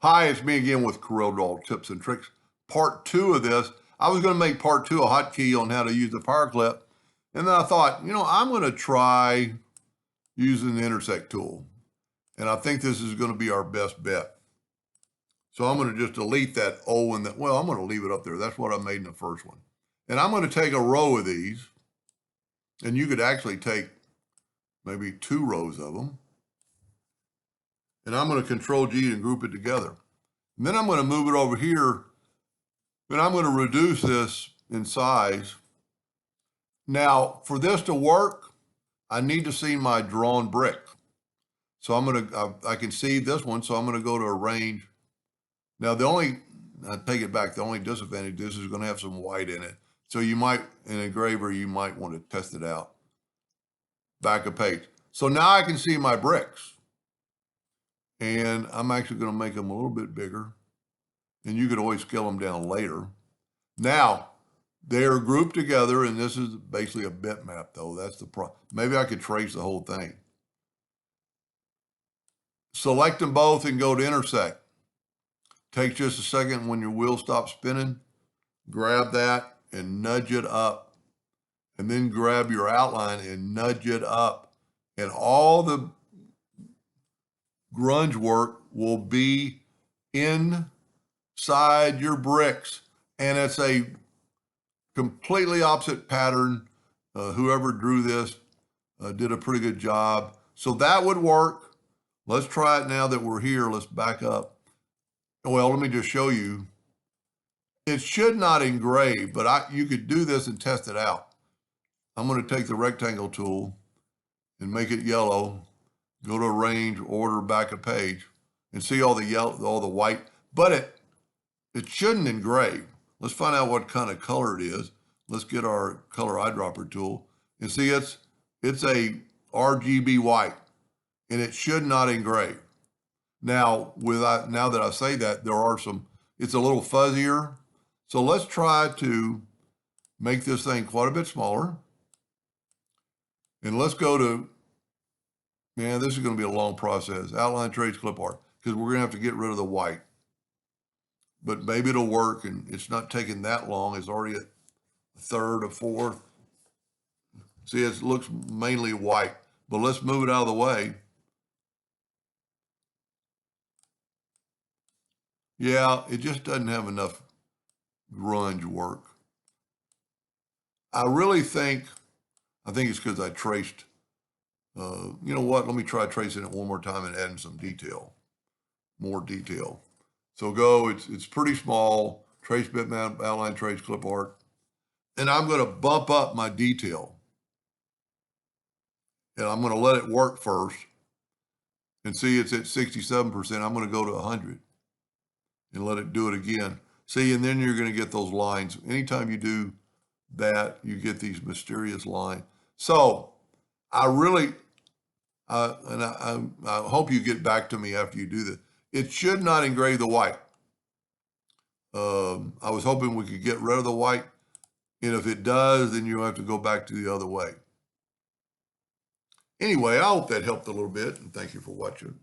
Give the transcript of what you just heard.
Hi, it's me again with Corel Draw Tips and Tricks. Part 2 of this. I was going to make part 2 a hotkey on how to use the power clip. And then I thought, I'm going to try using the intersect tool. And I think this is going to be our best bet. So I'm going to just delete that O and that. Well, I'm going to leave it up there. That's what I made in the first one. And I'm going to take a row of these. And you could actually take maybe 2 rows of them. And I'm going to Control G and group it together. And then I'm going to move it over here, and I'm going to reduce this in size. Now, for this to work, I need to see my drawn brick. So I can see this one, so I'm going to go to Arrange. Now, I take it back, the only disadvantage, this is going to have some white in it. So you might, in Engraver, you might want to test it out. Back a page. So now I can see my bricks. And I'm actually going to make them a little bit bigger. And you could always scale them down later. Now, they're grouped together, and this is basically a bitmap, though. That's the problem. Maybe I could trace the whole thing. Select them both and go to intersect. Take just a second when your wheel stops spinning. Grab that and nudge it up. And then grab your outline and nudge it up. And all the grunge work will be inside your bricks, and it's a completely opposite pattern. Whoever drew this did a pretty good job. So that would work. Let's try it now that we're here. Let's back up. Well, let me just show you. It should not engrave, but you could do this and test it out. I'm going to take the rectangle tool and make it yellow. Go to Arrange, Order, back a page, and see all the yellow, all the white. But it shouldn't engrave. Let's find out what kind of color it is. Let's get our color eyedropper tool and see it's a RGB white, and it should not engrave. Now, now that I say that, it's a little fuzzier. So let's try to make this thing quite a bit smaller. And let's go to, man, this is going to be a long process. Outline Trace Clip Art, because we're going to have to get rid of the white. But maybe it'll work, and it's not taking that long. It's already at a third, a fourth. See, it looks mainly white. But let's move it out of the way. Yeah, it just doesn't have enough grunge work. I think it's because I traced. You know what? Let me try tracing it one more time and adding some detail, more detail. So it's pretty small, trace bitmap, outline trace clip art. And I'm going to bump up my detail. And I'm going to let it work first. And see, it's at 67%. I'm going to go to 100 and let it do it again. See, and then you're going to get those lines. Anytime you do that, you get these mysterious lines. So I really, and I hope you get back to me after you do this. It should not engrave the white. I was hoping we could get rid of the white. And if it does, then you'll have to go back to the other way. Anyway, I hope that helped a little bit, and thank you for watching.